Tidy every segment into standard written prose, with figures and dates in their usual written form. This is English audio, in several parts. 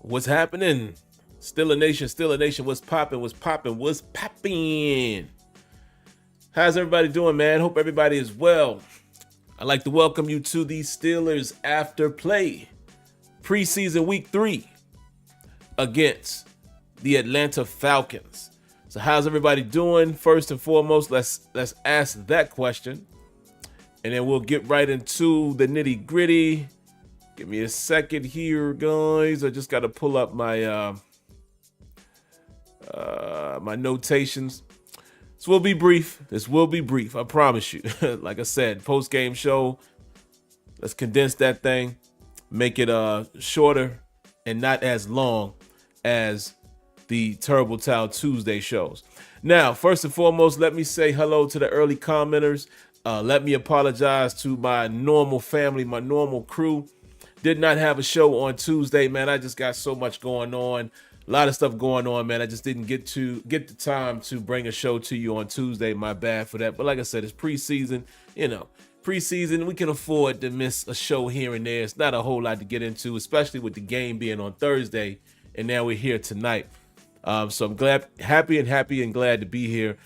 What's happening? Still a nation, what's popping, what's popping? How's everybody doing, man? Hope everybody is well. I'd like to welcome you to the Steelers after play. Preseason week 3 against the Atlanta Falcons. So how's everybody doing? First and foremost, let's ask that question. And then we'll get right into the nitty gritty. Give me a second here, guys. I just got to pull up my my notations. This will be brief. I promise you. Like I said, post-game show. Let's condense that thing. Make it shorter and not as long as the Terrible Towel Tuesday shows. Now, first and foremost, let me say hello to the early commenters. Let me apologize to my normal family, my normal crew. Did not have a show on Tuesday, man. I just got so much going on. A lot of stuff going on, man. I just didn't get the time to bring a show to you on Tuesday. My bad for that. But like I said, it's preseason. Preseason, we can afford to miss a show here and there. It's not a whole lot to get into, especially with the game being on Thursday. And now we're here tonight. So I'm happy and glad to be here.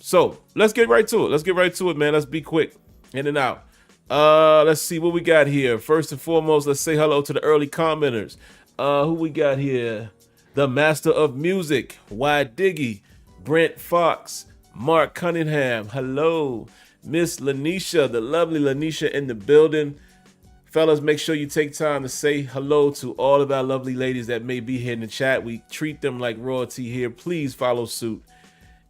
So let's get right to it. Man. Let's be quick. In and out. Let's see what we got here. First and foremost, let's say hello to the early commenters. Who we got here? The Master of Music, Y Diggy, Brent Fox, Mark Cunningham. Hello. Miss Lanisha, the lovely Lanisha in the building. Fellas, make sure you take time to say hello to all of our lovely ladies that may be here in the chat. We treat them like royalty here. Please follow suit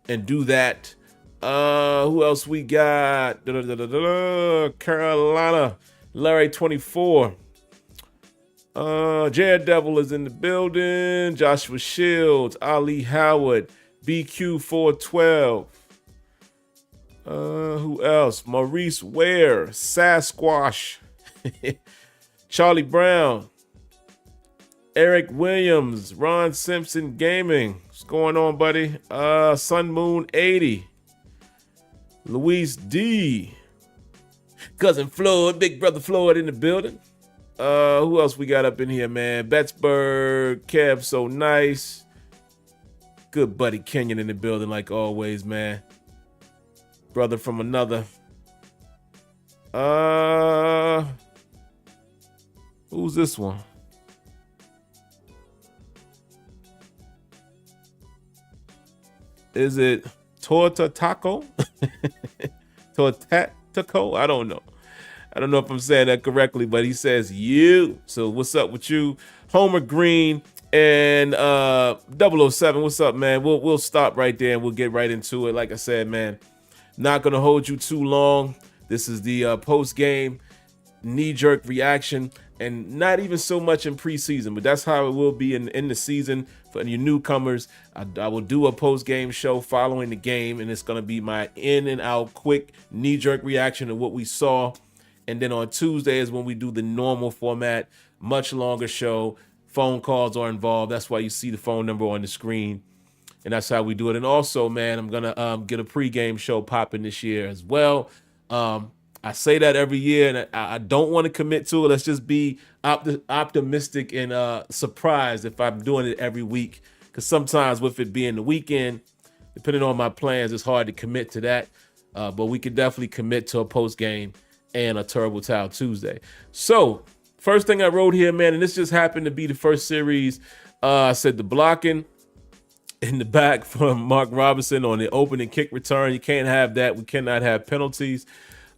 and do that. Who else we got? Carolina, Larry 24. Jared Devil is in the building. Joshua Shields, Ali Howard, BQ 412. Who else? Maurice Ware, Sasquatch, Charlie Brown, Eric Williams, Ron Simpson Gaming. What's going on, buddy? Sun Moon 80. Luis D. Cousin Floyd, Big Brother Floyd in the building. Who else we got up in here, man? Bettsburg, Kev, so nice. Good buddy Kenyon in the building, like always, man. Brother from another. Who's this one? Is it Torta Taco? Torta Taco? I don't know. I don't know if I'm saying that correctly, but he says you. So what's up with you? Homer Green and 007. What's up, man? We'll stop right there and we'll get right into it. Like I said, man, not going to hold you too long. This is the post-game knee-jerk reaction, and not even so much in preseason, but that's how it will be in the season. For your newcomers, I will do a post-game show following the game, and it's going to be my in-and-out quick knee-jerk reaction to what we saw. And then on Tuesday is when we do the normal format, much longer show. Phone calls are involved. That's why you see the phone number on the screen. And that's how we do it. And also, man, I'm going to get a pregame show popping this year as well. I say that every year, and I don't want to commit to it. Let's just be optimistic and surprised if I'm doing it every week. Because sometimes with it being the weekend, depending on my plans, it's hard to commit to that. But we can definitely commit to a post-game and a Terrible Towel Tuesday. So, first thing I wrote here, man, and this just happened to be the first series. I said the blocking in the back from Mark Robinson on the opening kick return. You can't have that. We cannot have penalties.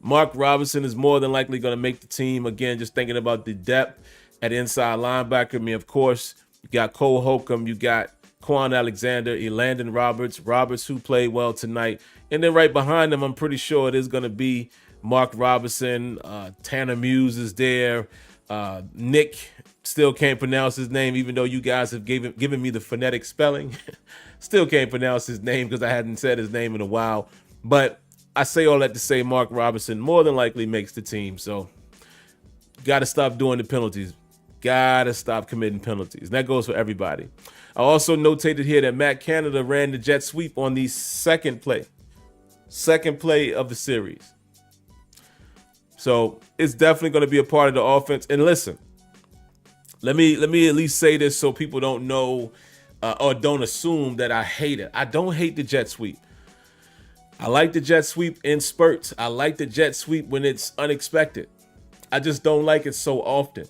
Mark Robinson is more than likely going to make the team. Again, just thinking about the depth at inside linebacker. I mean, of course, you got Cole Holcomb. You got Quan Alexander, Elandon Roberts, who played well tonight. And then right behind them, I'm pretty sure it is going to be Mark Robinson. Tanner Muse is there. Nick, still can't pronounce his name, even though you guys have given me the phonetic spelling. Still can't pronounce his name because I hadn't said his name in a while. But I say all that to say Mark Robinson more than likely makes the team. So got to stop doing the penalties. Got to stop committing penalties. That goes for everybody. I also notated here that Matt Canada ran the jet sweep on the second play of the series. So it's definitely going to be a part of the offense. And listen, Let me at least say this so people don't know or don't assume that I hate it. I don't hate the jet sweep. I like the jet sweep in spurts. I like the jet sweep when it's unexpected. I just don't like it so often.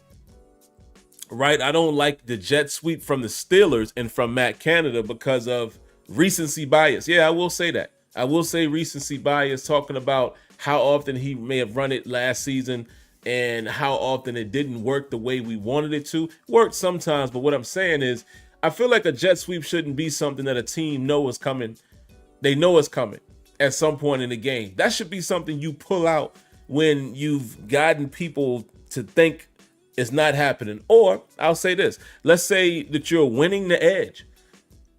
Right? I don't like the jet sweep from the Steelers and from Matt Canada because of recency bias. Yeah, I will say that. I will say recency bias, talking about how often he may have run it last season and how often it didn't work the way we wanted it to. Worked sometimes, but what I'm saying is I feel like a jet sweep shouldn't be something that a team knows is coming. They know it's coming at some point in the game. That should be something you pull out when you've gotten people to think it's not happening. Or I'll say this, let's say that you're winning the edge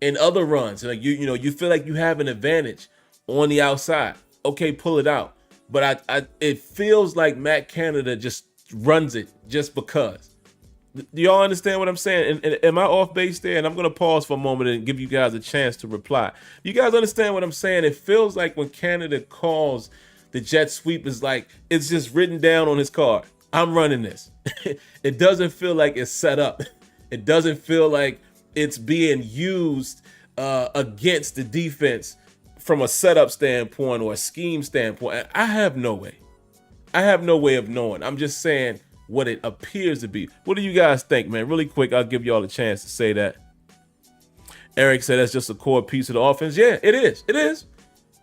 in other runs, like you feel like you have an advantage on the outside. Okay, pull it out. But it feels like Matt Canada just runs it just because. Do y'all understand what I'm saying? And am I off base there? And I'm going to pause for a moment and give you guys a chance to reply. You guys understand what I'm saying? It feels like when Canada calls the jet sweep, is like it's just written down on his card. I'm running this. It doesn't feel like it's set up. It doesn't feel like it's being used against the defense from a setup standpoint or a scheme standpoint. I have no way. I have no way of knowing. I'm just saying what it appears to be. What do you guys think, man? Really quick, I'll give y'all a chance to say that. Eric said that's just a core piece of the offense. Yeah, it is. It is.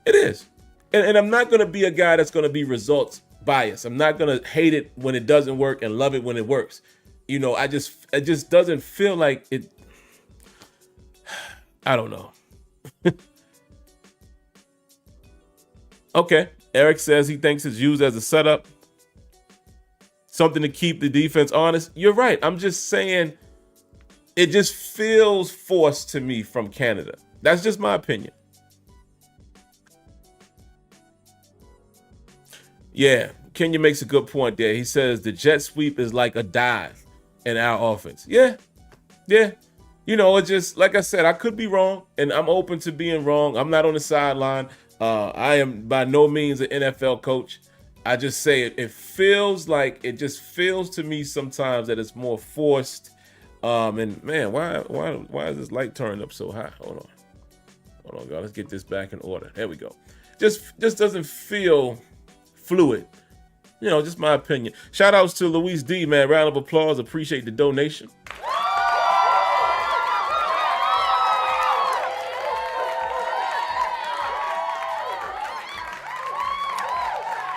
It is. And I'm not going to be a guy that's going to be results biased. I'm not going to hate it when it doesn't work and love it when it works. It just doesn't feel like it. I don't know. Okay. Eric says he thinks it's used as a setup. Something to keep the defense honest. You're right. I'm just saying it just feels forced to me from Canada. That's just my opinion. Yeah, Kenya makes a good point there. He says the jet sweep is like a dive in our offense. Yeah. It's just, like I said, I could be wrong, and I'm open to being wrong. I'm not on the sideline. I am by no means an NFL coach. I just say it just feels to me sometimes that it's more forced. And man, why is this light turning up so high? Hold on, God. Let's get this back in order. There we go. Just doesn't feel fluid. Just my opinion. Shout outs to Luis D, man. Round of applause. Appreciate the donation.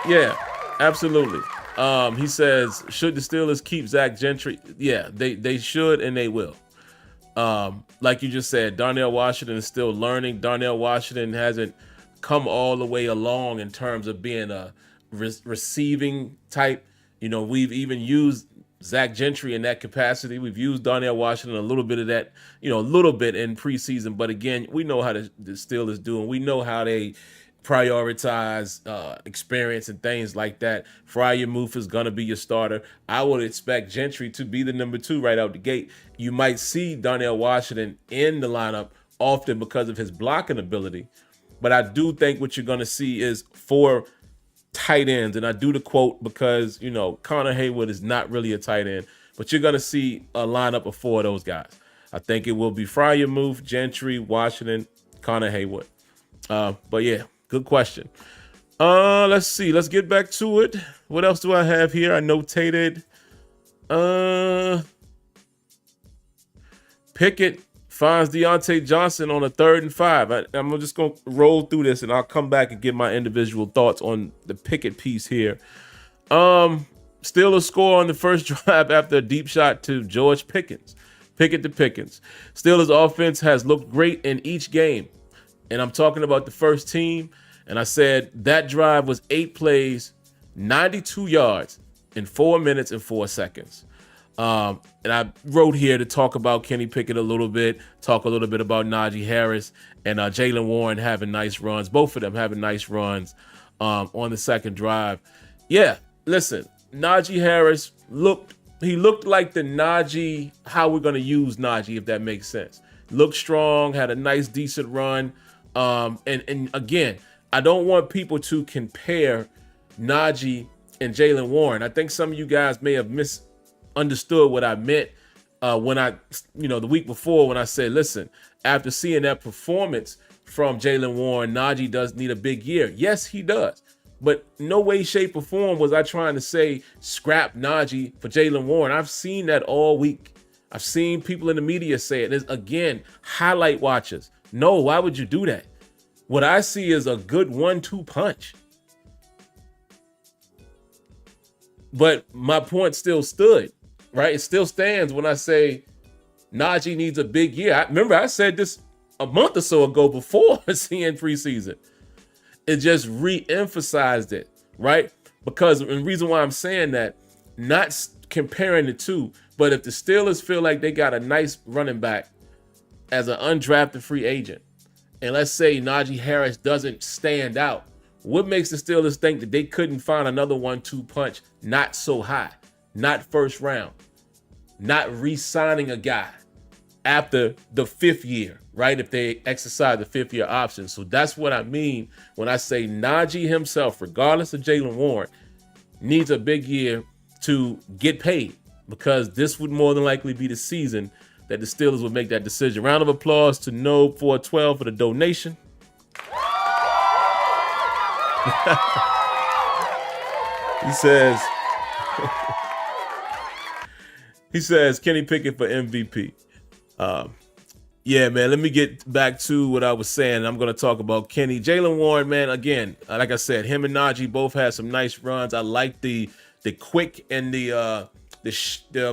Yeah, absolutely. He says, should the Steelers keep Zach Gentry? Yeah, they should, and they will. Like you just said, Darnell Washington is still learning. Darnell Washington hasn't come all the way along in terms of being a receiving type. We've even used Zach Gentry in that capacity. We've used Darnell Washington a little bit of that, a little bit in preseason. But again, we know how the Steelers do, and we know how they prioritize experience and things like that. Freiermuth is going to be your starter. I would expect Gentry to be the number 2 right out the gate. You might see Darnell Washington in the lineup often because of his blocking ability. But I do think what you're going to see is 4 tight ends. And I do the quote because, Connor Haywood is not really a tight end. But you're going to see a lineup of 4 of those guys. I think it will be Freiermuth, Gentry, Washington, Connor Haywood. But yeah. Good question. Let's see. Let's get back to it. What else do I have here? I notated. Pickett finds Deontay Johnson on a 3rd and 5. I'm just going to roll through this, and I'll come back and give my individual thoughts on the Pickett piece here. Steelers score on the first drive after a deep shot to George Pickens. Pickett to Pickens. Steelers offense has looked great in each game. And I'm talking about the first team. And I said that drive was 8 plays, 92 yards in 4 minutes and 4 seconds. And I wrote here to talk about Kenny Pickett a little bit, talk a little bit about Najee Harris and Jaylen Warren having nice runs. Both of them having nice runs on the second drive. Yeah, listen, Najee Harris looked like the Najee, how we're going to use Najee, if that makes sense. Looked strong, had a nice, decent run. And again, I don't want people to compare Najee and Jaylen Warren. I think some of you guys may have misunderstood what I meant. the week before when I said, listen, after seeing that performance from Jaylen Warren, Najee does need a big year. Yes, he does. But no way, shape, or form was I trying to say scrap Najee for Jaylen Warren. I've seen that all week. I've seen people in the media say it. There's, again, highlight watchers. No, why would you do that? What I see is a good 1-2 punch. But my point still stood, right? It still stands when I say Najee needs a big year. Remember, I said this a month or so ago before seeing preseason. It just re-emphasized it, right? Because the reason why I'm saying that, not comparing the two, but if the Steelers feel like they got a nice running back as an undrafted free agent, and let's say Najee Harris doesn't stand out, what makes the Steelers think that they couldn't find another 1-2 punch not so high, not first round, not re-signing a guy after the 5th year, right? If they exercise the 5th year option. So that's what I mean when I say Najee himself, regardless of Jaylen Warren, needs a big year to get paid, because this would more than likely be the season that the Steelers would make that decision. Round of applause to No 412 for the donation. he says Kenny Pickett for MVP. Yeah, man, let me get back to what I was saying. I'm going to talk about Kenny. Jaylen Warren, man, again, like I said, him and Najee both had some nice runs. I like the quick and the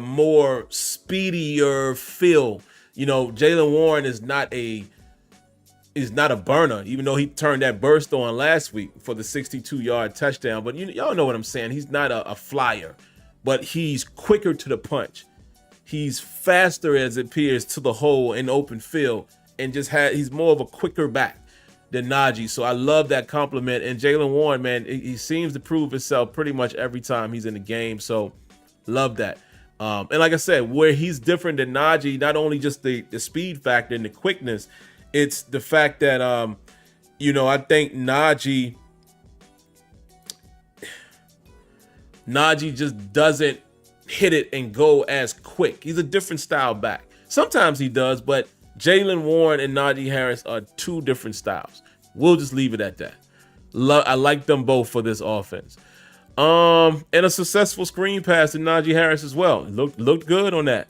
more speedier feel. Jaylen Warren is not a burner, even though he turned that burst on last week for the 62-yard touchdown. But y'all know what I'm saying. He's not a flyer, but he's quicker to the punch. He's faster, as it appears, to the hole in open field, and he's more of a quicker back than Najee. So I love that compliment. And Jaylen Warren, man, he seems to prove himself pretty much every time he's in the game. So love that. And like I said, where he's different than Najee, not only just the speed factor and the quickness, it's the fact that, I think Najee just doesn't hit it and go as quick. He's a different style back. Sometimes he does, but Jaylen Warren and Najee Harris are two different styles. We'll just leave it at that. I like them both for this offense. And a successful screen pass to Najee Harris as well. Looked good on that.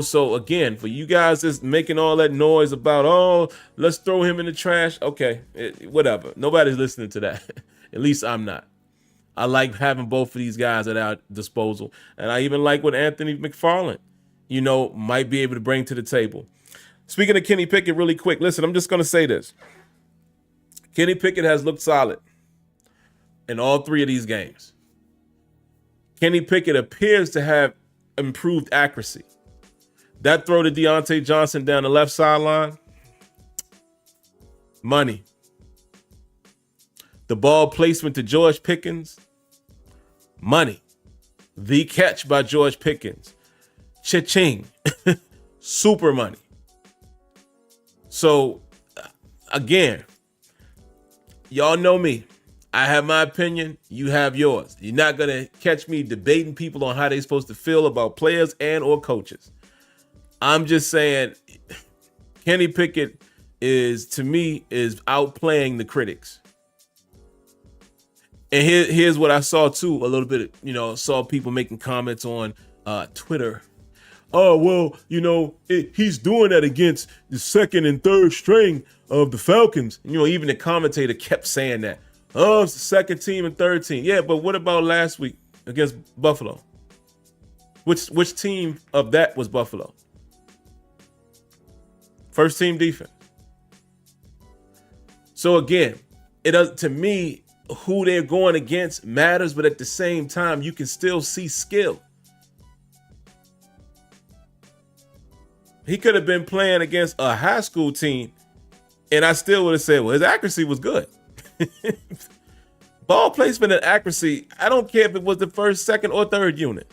So again, for you guys that's making all that noise about, let's throw him in the trash. Okay, whatever. Nobody's listening to that. At least I'm not. I like having both of these guys at our disposal. And I even like what Anthony McFarland, might be able to bring to the table. Speaking of Kenny Pickett really quick, listen, I'm just going to say this. Kenny Pickett has looked solid in all 3 of these games. Kenny Pickett appears to have improved accuracy. That throw to Deontay Johnson down the left sideline, money. The ball placement to George Pickens, money. The catch by George Pickens, cha-ching, super money. So, again, y'all know me. I have my opinion. You have yours. You're not going to catch me debating people on how they're supposed to feel about players and or coaches. I'm just saying Kenny Pickett is outplaying the critics. And here's what I saw too, a little bit, saw people making comments on Twitter. Oh, well, he's doing that against the second and third string of the Falcons. Even the commentator kept saying that. Oh, it's the second team and third team. Yeah, but what about last week against Buffalo? Which team of that was Buffalo? First team defense. So again, it does, to me, who they're going against matters, but at the same time, you can still see skill. He could have been playing against a high school team, and I still would have said, well, his accuracy was good. Ball placement and accuracy, I don't care if it was the first, second, or third unit.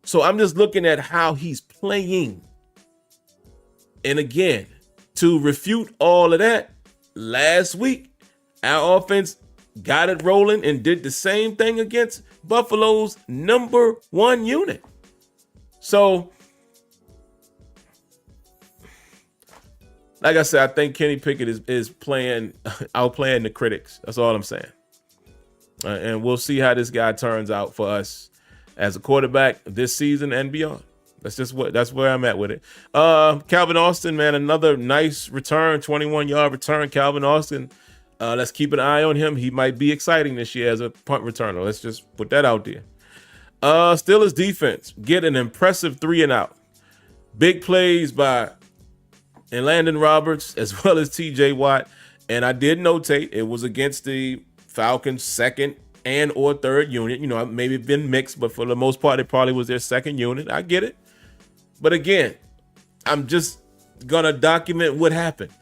So I'm just looking at how he's playing. And again, to refute all of that, last week, our offense got it rolling and did the same thing against Buffalo's number 1 unit. So, like I said, I think Kenny Pickett is playing, outplaying the critics. That's all I'm saying. And we'll see how this guy turns out for us as a quarterback this season and beyond. That's where I'm at with it. Calvin Austin, man, another nice return, 21-yard return. Calvin Austin, let's keep an eye on him. He might be exciting this year as a punt returner. Let's just put that out there. Steelers defense get an impressive 3-and-out. Big plays by Landon Roberts as well as TJ Watt. And I did notate it was against the Falcons' second and or third unit. You know, maybe it's been mixed, but for the most part, it probably was their second unit. I get it. But again, I'm just going to document what happened.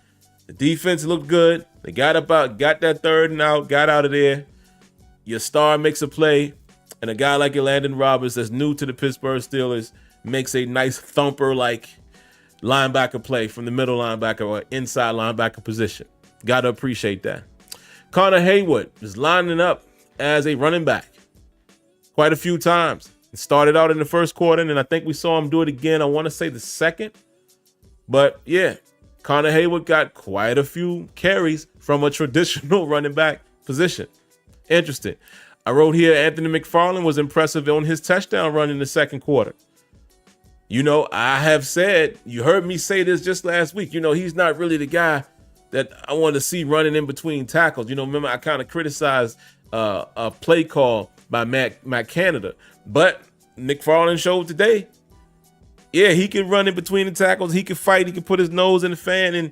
The defense looked good. They got that third and out, got out of there. Your star makes a play, and a guy like Landon Roberts that's new to the Pittsburgh Steelers makes a nice thumper-like linebacker play from the middle linebacker or inside linebacker position. Got to appreciate that. Connor Haywood is lining up as a running back quite a few times. It started out in the first quarter, and I think we saw him do it again. I want to say the second. But, yeah, Connor Haywood got quite a few carries from a traditional running back position. Interesting. I wrote here Anthony McFarland was impressive on his touchdown run in the second quarter. You know, I have said, you heard me say this just last week, you know, he's not really the guy that I want to see running in between tackles. You know, remember I kind of criticized a play call by Matt Canada. But McFarland showed today, yeah, he can run in between the tackles. He can fight. He can put his nose in the fan and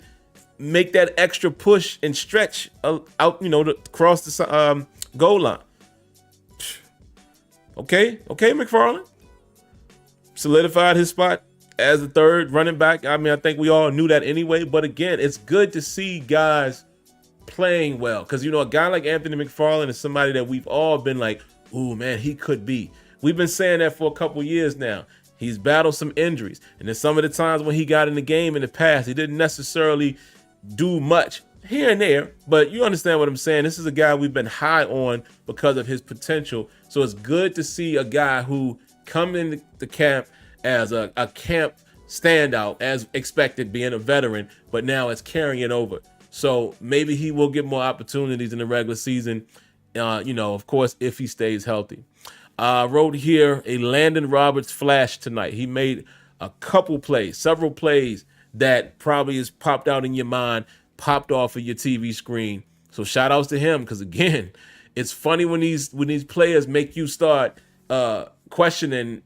make that extra push and stretch out, you know, across the goal line. Okay, McFarland solidified his spot as the third running back. I mean, I think we all knew that anyway. But again, it's good to see guys playing well because, you know, a guy like Anthony McFarland is somebody that we've all been like, ooh, man, he could be. We've been saying that for a couple years now. He's battled some injuries. And then some of the times when he got in the game in the past, he didn't necessarily do much here and there. But you understand what I'm saying. This is a guy we've been high on because of his potential. So it's good to see a guy who come into the camp as a camp standout, as expected, being a veteran, but now it's carrying it over. So maybe he will get more opportunities in the regular season, you know, of course, if he stays healthy. I wrote here a Landon Roberts flash tonight. He made a couple plays, several plays that probably has popped out in your mind, popped off of your TV screen. So shout outs to him because, again, it's funny when these players make you start questioning,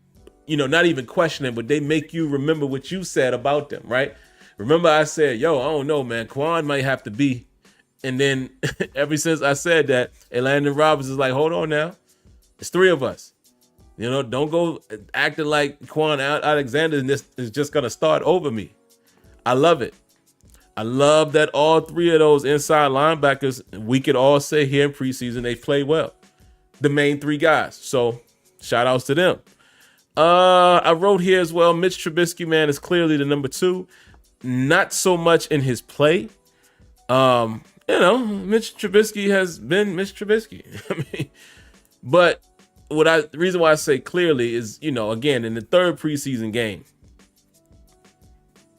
you know, not even questioning, but they make you remember what you said about them, right? Remember I said, yo, I don't know, man, Quan might have to be. And then ever since I said that, Landon Roberts is like, hold on now. It's three of us. You know, don't go acting like Quan Alexander is just going to start over me. I love it. I love that all three of those inside linebackers, we could all say here in preseason, they play well. The main three guys. So shout outs to them. I wrote here as well, Mitch Trubisky, man, is clearly the number 2. Not so much in his play. You know, Mitch Trubisky has been Mitch Trubisky. I mean, but the reason why I say clearly is, you know, again, in the third preseason game,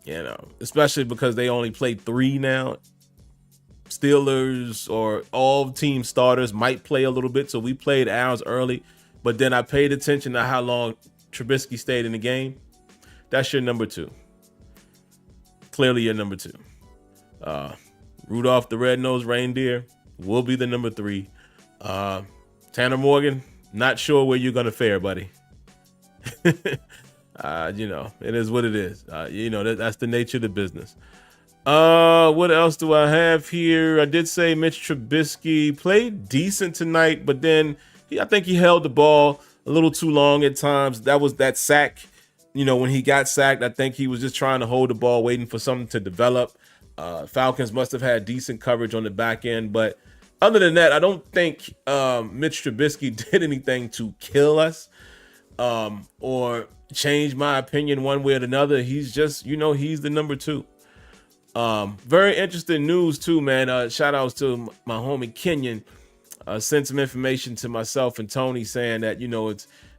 you know, especially because they only played 3 now. Steelers or all team starters might play a little bit. So we played ours early, but then I paid attention to how long Trubisky stayed in the game. That's your number 2. Clearly your number 2. Rudolph the Red-Nosed Reindeer will be the number 3. Tanner Morgan, not sure where you're going to fare, buddy. You know, it is what it is. You know, that's the nature of the business. What else do I have here? I did say Mitch Trubisky played decent tonight, but then I think he held the ball a little too long at times. That was that sack. You know, when he got sacked, I think he was just trying to hold the ball, waiting for something to develop. Falcons must have had decent coverage on the back end, but other than that, I don't think Mitch Trubisky did anything to kill us or change my opinion one way or another. He's just, you know, he's the number 2. Very interesting news too, man. Shout outs to my homie Kenyon. sent some information to myself and Tony saying that,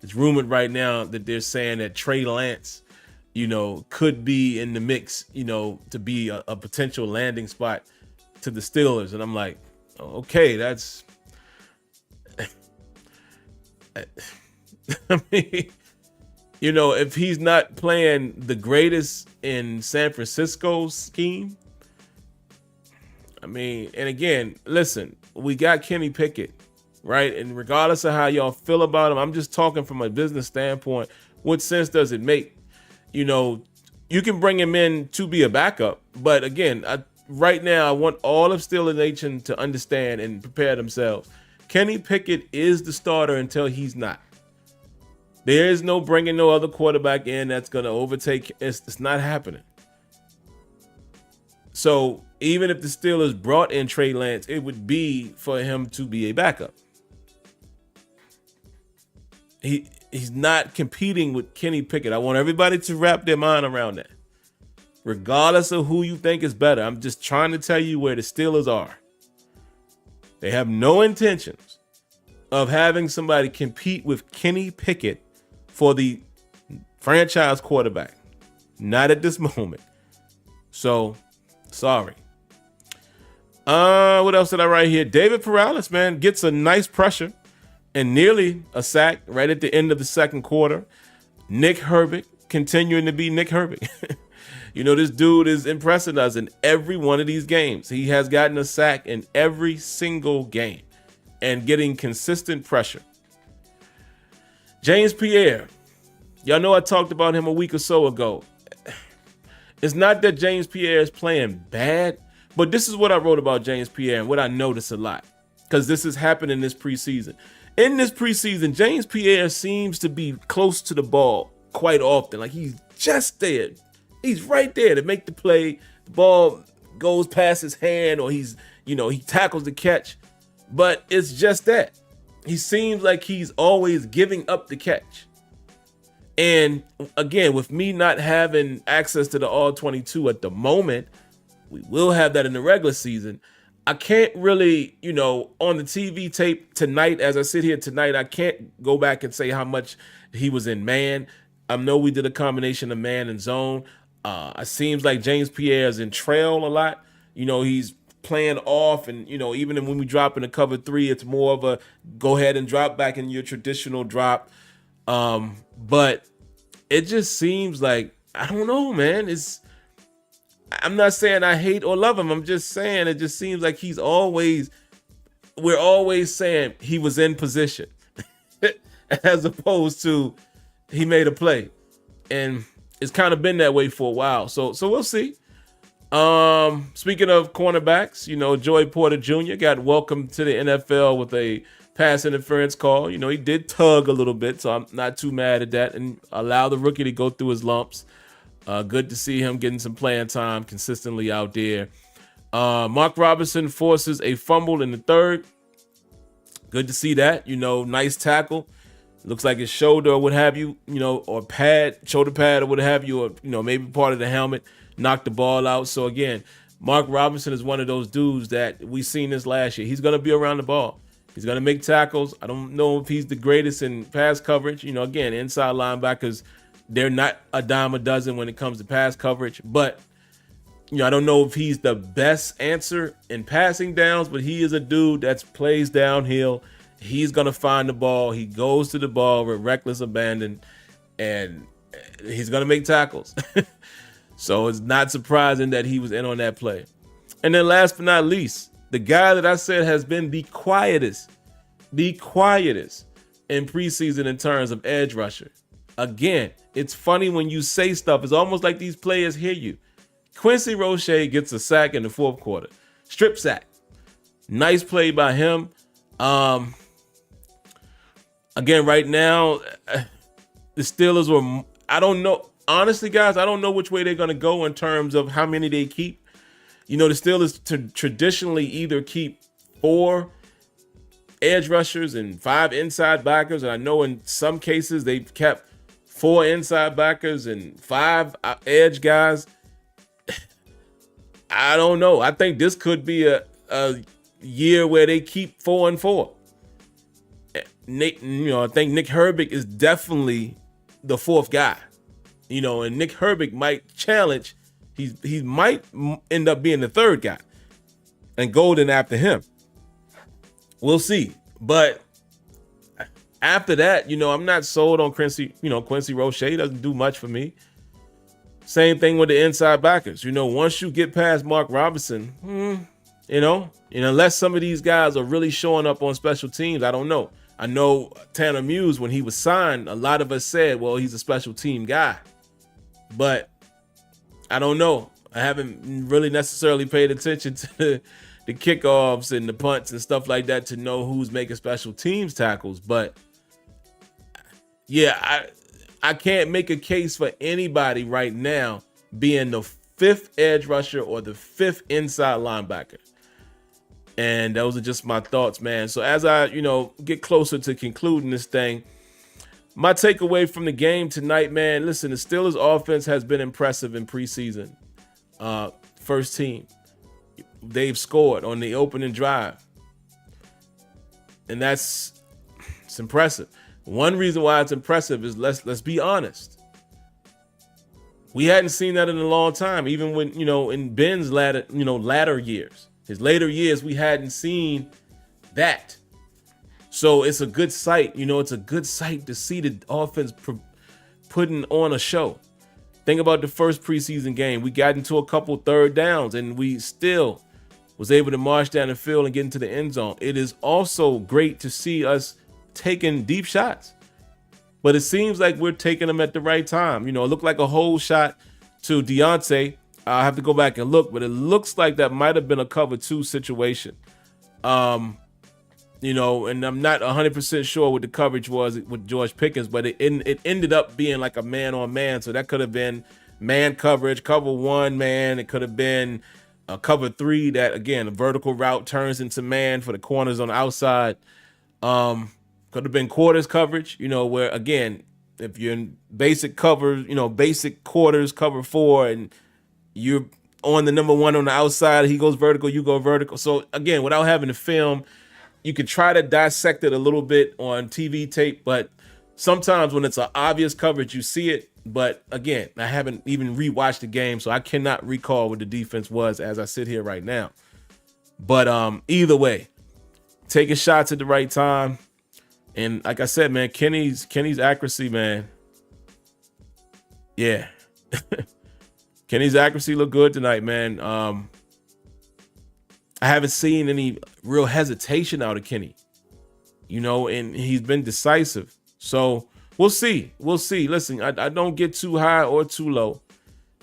it's rumored right now that they're saying that Trey Lance, could be in the mix, to be a potential landing spot to the Steelers. And I'm like, okay, that's, I mean, if he's not playing the greatest in San Francisco's scheme, I mean, and again, listen, we got Kenny Pickett, right? And regardless of how y'all feel about him, I'm just talking from a business standpoint. What sense does it make? You can bring him in to be a backup. But again, right now, I want all of Steelers Nation to understand and prepare themselves. Kenny Pickett is the starter until he's not. There is no bringing no other quarterback in that's going to overtake. It's not happening. So even if the Steelers brought in Trey Lance, it would be for him to be a backup. He's not competing with Kenny Pickett. I want everybody to wrap their mind around that. Regardless of who you think is better, I'm just trying to tell you where the Steelers are. They have no intentions of having somebody compete with Kenny Pickett for the franchise quarterback. Not at this moment. So, sorry. What else did I write here? David Perales, man, gets a nice pressure and nearly a sack right at the end of the second quarter. Nick Herbig continuing to be Nick Herbig. This dude is impressing us in every one of these games. He has gotten a sack in every single game and getting consistent pressure. James Pierre. Y'all know I talked about him a week or so ago. It's not that James Pierre is playing bad, but this is what I wrote about James Pierre and what I noticed a lot, because this has happened in this preseason. In this preseason, James Pierre seems to be close to the ball quite often. Like he's just there. He's right there to make the play. The ball goes past his hand, or he tackles the catch. But it's just that. He seems like he's always giving up the catch. And again, with me not having access to the All-22 at the moment, we will have that in the regular season. I can't really, on the TV tape tonight, as I sit here tonight, I can't go back and say how much he was in man. I know we did a combination of man and zone. It seems like James Pierre is in trail a lot. He's playing off, and, even when we drop in a cover 3, it's more of a go ahead and drop back in your traditional drop. But it just seems like, I don't know, man. I'm not saying I hate or love him. I'm just saying it just seems like we're always saying he was in position as opposed to he made a play. And it's kind of been that way for a while. So we'll see. Speaking of cornerbacks, Joey Porter Jr. got welcomed to the NFL with a pass interference call. He did tug a little bit, so I'm not too mad at that, and allow the rookie to go through his lumps. Good to see him getting some playing time consistently out there. Mark Robinson forces a fumble in the third. Good to see that. Nice tackle. Looks like his shoulder or what have you, or shoulder pad or what have you, or, maybe part of the helmet knocked the ball out. So again, Mark Robinson is one of those dudes that we seen this last year. He's going to be around the ball. He's going to make tackles. I don't know if he's the greatest in pass coverage. Again, inside linebackers, they're not a dime a dozen when it comes to pass coverage. But, I don't know if he's the best answer in passing downs, but he is a dude that plays downhill. He's going to find the ball. He goes to the ball with reckless abandon, and he's going to make tackles. So it's not surprising that he was in on that play. And then last but not least, the guy that I said has been the quietest in preseason in terms of edge rusher. Again, it's funny when you say stuff. It's almost like these players hear you. Quincy Roche gets a sack in the fourth quarter. Strip sack. Nice play by him. Again, right now, the Steelers were, I don't know. Honestly, guys, I don't know which way they're going to go in terms of how many they keep. The Steelers traditionally either keep 4 edge rushers and 5 inside backers. And I know in some cases they've kept 4 inside backers and 5 edge guys. I don't know. I think this could be a year where they keep 4-4. Nick, I think Nick Herbig is definitely the fourth guy. And Nick Herbig might challenge. He might end up being the third guy, and Golden after him. We'll see. But after that, I'm not sold on Quincy. Quincy Roche doesn't do much for me. Same thing with the inside backers. Once you get past Mark Robinson, unless some of these guys are really showing up on special teams, I don't know. I know Tanner Muse, when he was signed, a lot of us said, well, he's a special team guy. But I don't know. I haven't really necessarily paid attention to the kickoffs and the punts and stuff like that to know who's making special teams tackles. But yeah, I can't make a case for anybody right now being the fifth edge rusher or the fifth inside linebacker. And those are just my thoughts, man. So as I, get closer to concluding this thing, my takeaway from the game tonight, man, listen, the Steelers offense has been impressive in preseason. First team. They've scored on the opening drive. And it's impressive. One reason why it's impressive is let's be honest. We hadn't seen that in a long time, even when, in Ben's latter years. His later years, we hadn't seen that. So it's a good sight. It's a good sight to see the offense putting on a show. Think about the first preseason game. We got into a couple third downs, and we still was able to march down the field and get into the end zone. It is also great to see us taking deep shots. But it seems like we're taking them at the right time. It looked like a whole shot to Deontay. I'll have to go back and look, but it looks like that might have been a cover 2 situation. And I'm not 100% sure what the coverage was with George Pickens, but it ended up being like a man-on-man. So that could have been man coverage, cover 1 man. It could have been a cover 3 that, again, a vertical route turns into man for the corners on the outside. Could have been quarters coverage, where, again, if you're in basic covers, basic quarters, cover 4, and you're on the number 1 on the outside, he goes vertical, you go vertical. So, again, without having to film, you could try to dissect it a little bit on TV tape, but sometimes when it's an obvious coverage, you see it. But, again, I haven't even rewatched the game, so I cannot recall what the defense was as I sit here right now. But either way, taking shots at the right time. And like I said, man, Kenny's accuracy, man. Yeah. Kenny's accuracy looked good tonight, man. I haven't seen any real hesitation out of Kenny, and he's been decisive. So we'll see. Listen, I don't get too high or too low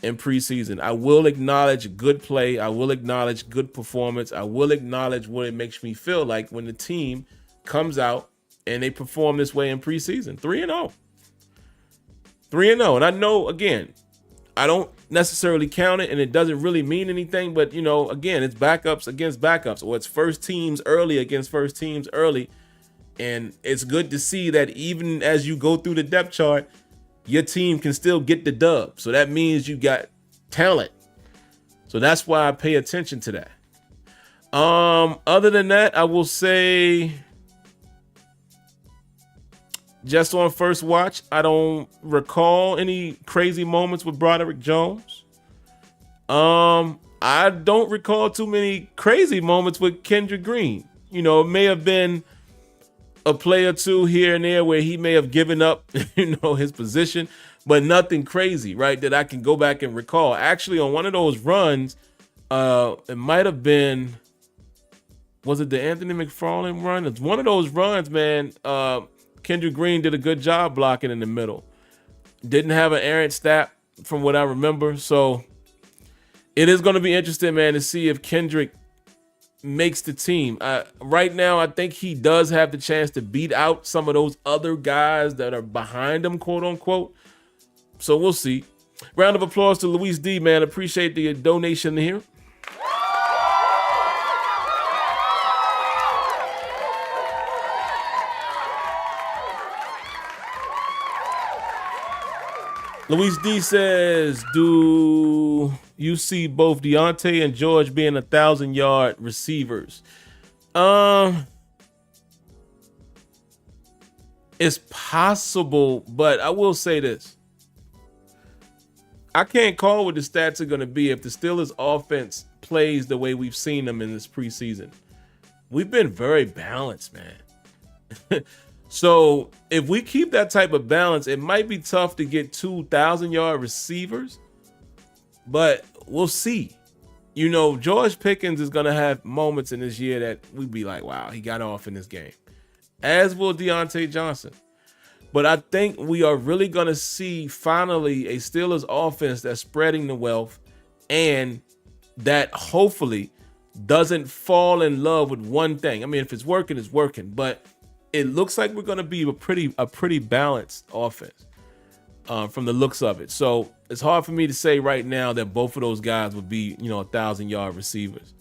in preseason. I will acknowledge good play. I will acknowledge good performance. I will acknowledge what it makes me feel like when the team comes out and they perform this way in preseason. 3-0. 3-0. And I know, again, I don't necessarily count it, and it doesn't really mean anything. But, again, it's backups against backups, or it's first teams early against first teams early. And it's good to see that even as you go through the depth chart, your team can still get the dub. So that means you got talent. So that's why I pay attention to that. Other than that, I will say, just on first watch, I don't recall any crazy moments with Broderick Jones. I don't recall too many crazy moments with Kendrick Green. It may have been a play or two here and there where he may have given up, his position, but nothing crazy, right, that I can go back and recall. Actually, on one of those runs, it might have been, was it the Anthony McFarland run? It's one of those runs, man. Kendrick Green did a good job blocking in the middle. Didn't have an errant stat from what I remember. So it is going to be interesting, man, to see if Kendrick makes the team. Right now, I think he does have the chance to beat out some of those other guys that are behind him, quote unquote. So we'll see. Round of applause to Luis D, man. Appreciate the donation here. Luis D says, do you see both Deontay and George being 1,000-yard receivers? It's possible, but I will say this. I can't call what the stats are going to be if the Steelers offense plays the way we've seen them in this preseason. We've been very balanced, man. So if we keep that type of balance, it might be tough to get 2,000-yard receivers, but we'll see. You know, George Pickens is going to have moments in this year that we'd be like, wow, he got off in this game, as will Deontay Johnson. But I think we are really going to see finally a Steelers offense that's spreading the wealth and that hopefully doesn't fall in love with one thing. I mean, if it's working, it's working. But it looks like we're going to be a pretty balanced offense from the looks of it. So it's hard for me to say right now that both of those guys would be, 1,000-yard receivers.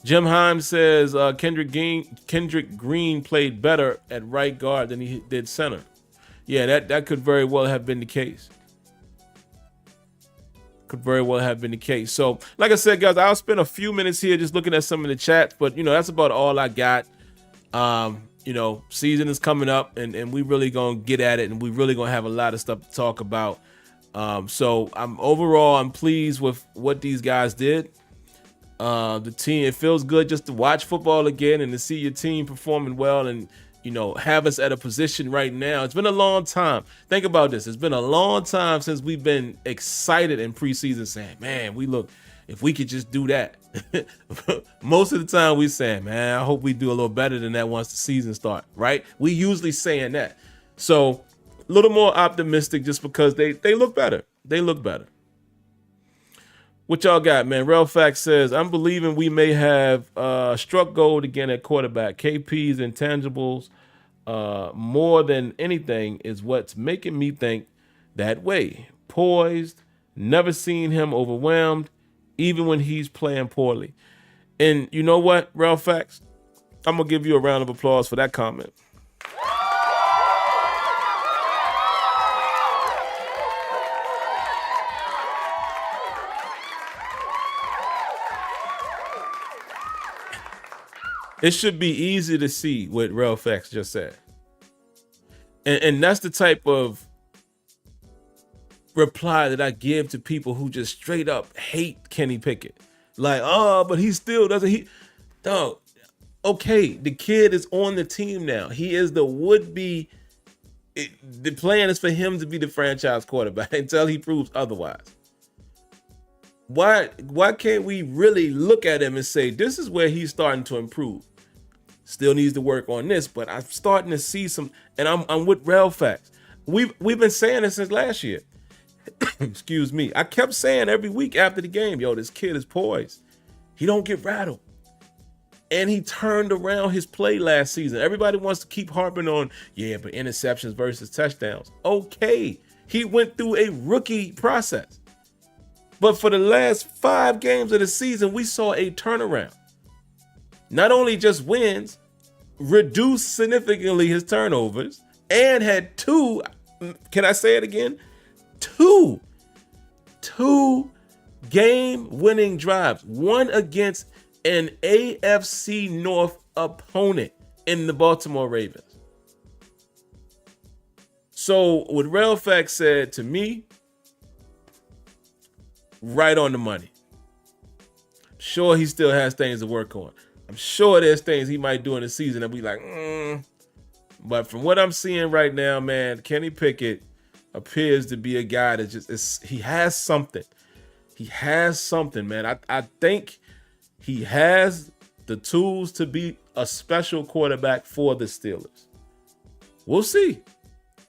Jim Himes says Kendrick Green played better at right guard than he did center. Yeah, that could very well have been the case. Could very well have been the case. So, like I said, guys, I'll spend a few minutes here just looking at some of the chats, but that's about all I got. Season is coming up, and we really gonna get at it, and we really gonna have a lot of stuff to talk about. So I'm pleased with what these guys did. The team, it feels good just to watch football again and to see your team performing well and have us at a position right now. It's been a long time. Think about this. It's been a long time since we've been excited in preseason saying, man, if we could just do that. Most of the time we saying, man, I hope we do a little better than that once the season starts, right? We usually saying that. So a little more optimistic just because they look better. They look better. What y'all got, man? Relfax says, I'm believing we may have struck gold again at quarterback. KP's intangibles more than anything is what's making me think that way. Poised, never seen him overwhelmed, even when he's playing poorly. And you know what, Relfax? I'm going to give you a round of applause for that comment. It should be easy to see what Relfax just said. And that's the type of reply that I give to people who just straight up hate Kenny Pickett. Like, but he still doesn't. Dog, okay, the kid is on the team now. He is the would-be. The plan is for him to be the franchise quarterback until he proves otherwise. Why can't we really look at him and say, this is where he's starting to improve? Still needs to work on this, but I'm starting to see some, and I'm with Relfax. We've been saying this since last year. Excuse me. I kept saying every week after the game, this kid is poised. He don't get rattled. And he turned around his play last season. Everybody wants to keep harping on, but interceptions versus touchdowns. Okay. He went through a rookie process. But for the last 5 games of the season, we saw a turnaround. Not only just wins, reduced significantly his turnovers, and had 2, can I say it again? 2 game-winning drives. One against an AFC North opponent in the Baltimore Ravens. So what Relfax said to me, right on the money. Sure, he still has things to work on. I'm sure there's things he might do in the season that be like, But from what I'm seeing right now, man, Kenny Pickett appears to be a guy that he has something. He has something, man. I think he has the tools to be a special quarterback for the Steelers. We'll see.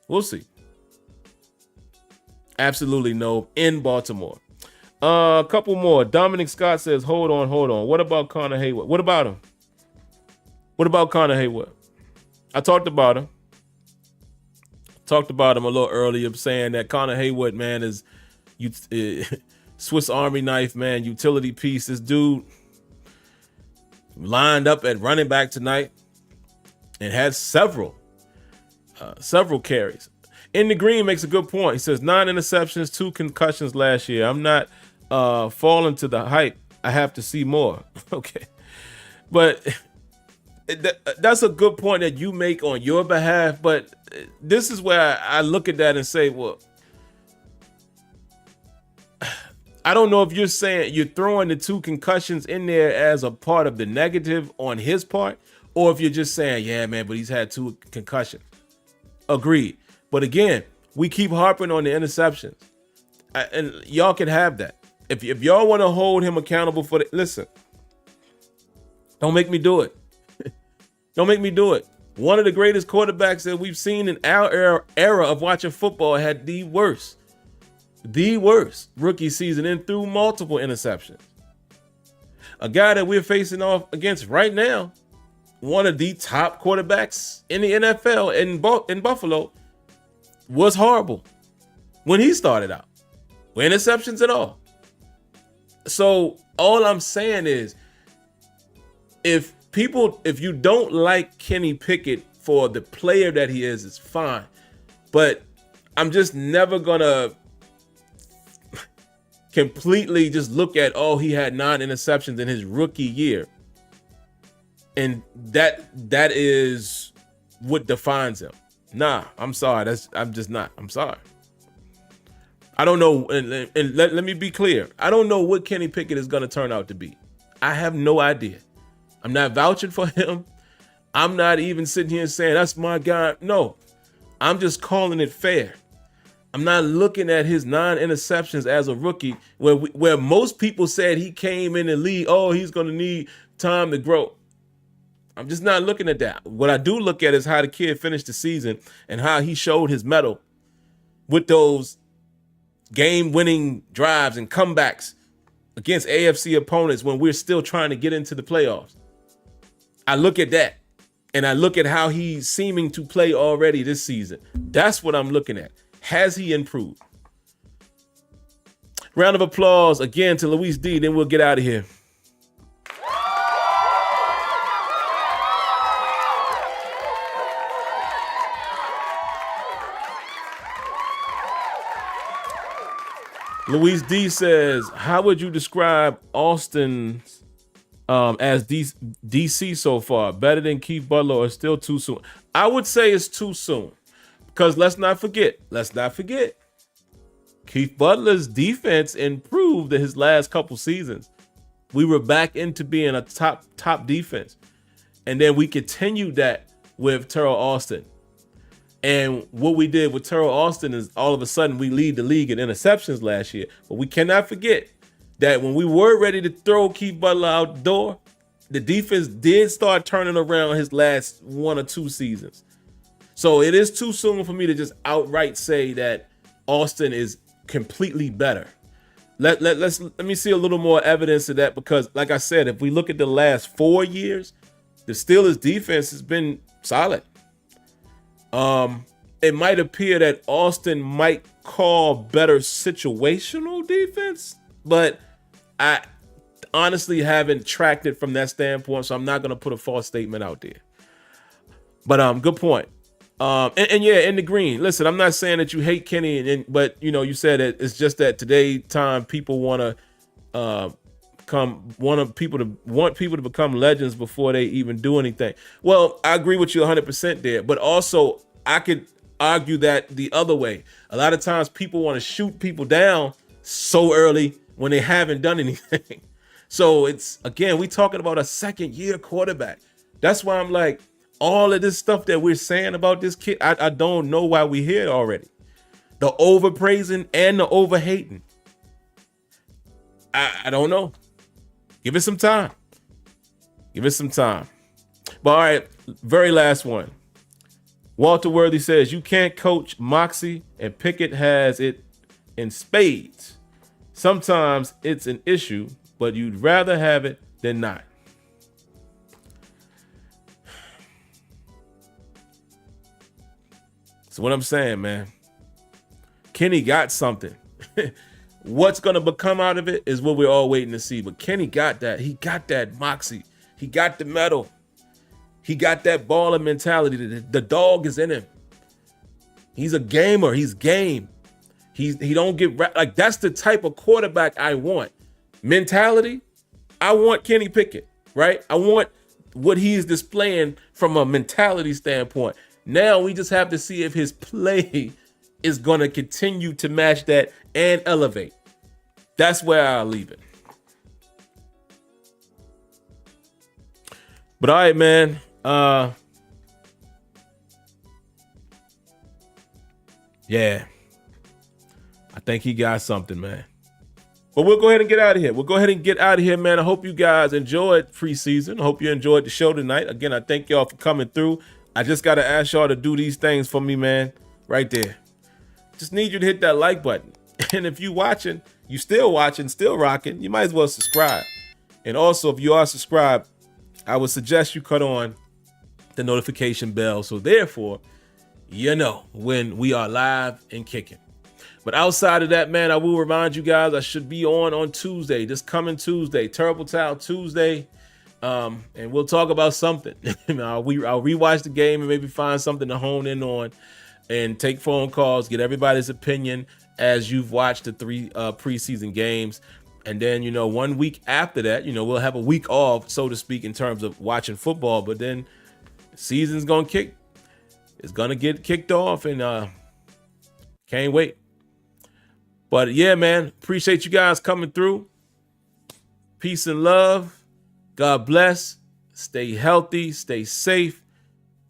We'll see. Absolutely no in Baltimore. A couple more. Dominic Scott says, hold on. What about Connor Hayward? What about him? What about Connor Hayward? I talked about him. Talked about him a little earlier, saying that Connor Hayward, man, is Swiss Army knife, man, utility piece. This dude lined up at running back tonight and had several carries. In the Green makes a good point. He says 9 interceptions, 2 concussions last year. I'm not falling to the hype I have to see more. Okay. But that's a good point that you make on your behalf. But this is where I look at that and say, well, I don't know if you're saying you're throwing the 2 concussions in there as a part of the negative on his part, or if you're just saying, yeah, man, but he's had 2 concussions. Agreed. But again, we keep harping on the interceptions. And y'all can have that. If y'all want to hold him accountable for it, listen, don't make me do it. Don't make me do it. One of the greatest quarterbacks that we've seen in our era of watching football had the worst rookie season and threw multiple interceptions. A guy that we're facing off against right now, one of the top quarterbacks in the NFL in Buffalo, was horrible when he started out. With interceptions at all. So all I'm saying is, if you don't like Kenny Pickett for the player that he is, it's fine. But I'm just never gonna completely just look at, oh, he had 9 interceptions in his rookie year, and that is what defines him. Nah, I'm sorry. I'm just not. I'm sorry. I don't know, and let me be clear. I don't know what Kenny Pickett is going to turn out to be. I have no idea. I'm not vouching for him. I'm not even sitting here saying that's my guy. No, I'm just calling it fair. I'm not looking at his 9 interceptions as a rookie where most people said he came in the league, oh, he's going to need time to grow. I'm just not looking at that. What I do look at is how the kid finished the season and how he showed his mettle with those game-winning drives and comebacks against AFC opponents when we're still trying to get into the playoffs. I look at that, and I look at how he's seeming to play already this season. That's what I'm looking at. Has he improved? Round of applause again to Luis D, then we'll get out of here. Luis D says, how would you describe Austin's as DC so far? Better than Keith Butler or still too soon? I would say it's too soon because let's not forget, Keith Butler's defense improved in his last couple seasons. We were back into being a top defense. And then we continued that with Terrell Austin. And what we did with Terrell Austin is all of a sudden we lead the league in interceptions last year. But we cannot forget that when we were ready to throw Keith Butler out the door, the defense did start turning around his last 1 or 2 seasons. So it is too soon for me to just outright say that Austin is completely better. Let me see a little more evidence of that, because like I said, if we look at the last 4 years, the Steelers defense has been solid. It might appear that Austin might call better situational defense, but I honestly haven't tracked it from that standpoint, so I'm not going to put a false statement out there. But good point. And yeah, in the green. Listen, I'm not saying that you hate Kenny, but you said that it's just that today time people want people to become legends before they even do anything. Well, I agree with you 100% there, but also I could argue that the other way. A lot of times people want to shoot people down so early when they haven't done anything. So it's, again, we talking about a second-year quarterback. That's why I'm like, all of this stuff that we're saying about this kid, I don't know why we hear it already. The overpraising and the overhating. I don't know. Give it some time. But all right, very last one. Walter Worthy says, you can't coach moxie, and Pickett has it in spades. Sometimes it's an issue, but you'd rather have it than not. So what I'm saying, man, Kenny got something. What's going to become out of it is what we're all waiting to see. But Kenny got that. He got that moxie. He got the metal. He got that baller mentality. The dog is in him. He's a gamer. He's game. He don't get like, that's the type of quarterback I want. Mentality, I want Kenny Pickett, right? I want what he is displaying from a mentality standpoint. Now we just have to see if his play is going to continue to match that and elevate. That's where I'll leave it. But all right, man. Yeah. I think he got something, man. But we'll go ahead and get out of here. Man. I hope you guys enjoyed preseason. I hope you enjoyed the show tonight. Again, I thank y'all for coming through. I just got to ask y'all to do these things for me, man. Right there. Just need you to hit that like button. And if you watching, still rocking, you might as well subscribe. And also, if you are subscribed, I would suggest you cut on the notification bell. So therefore, you know when we are live and kicking. But outside of that, man, I will remind you guys I should be on Tuesday, this coming Tuesday, Terrible Towel Tuesday. And we'll talk about something. I'll rewatch the game and maybe find something to hone in on and take phone calls, get everybody's opinion as you've watched the 3 preseason games. And then, 1 week after that, we'll have a week off, so to speak, in terms of watching football. But then the season's going to kick. It's going to get kicked off, and can't wait. But yeah, man, appreciate you guys coming through. Peace and love. God bless. Stay healthy. Stay safe.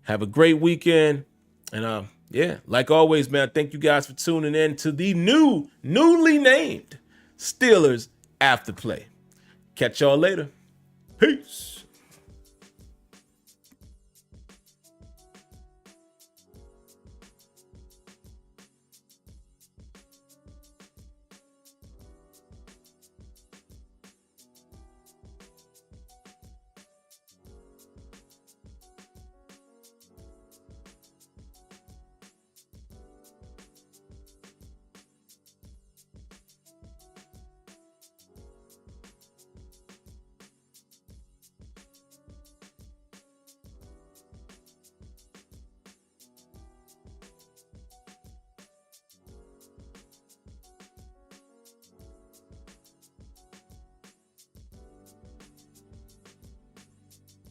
Have a great weekend. And yeah, like always, man, thank you guys for tuning in to the newly named Steelers After Play. Catch y'all later. Peace.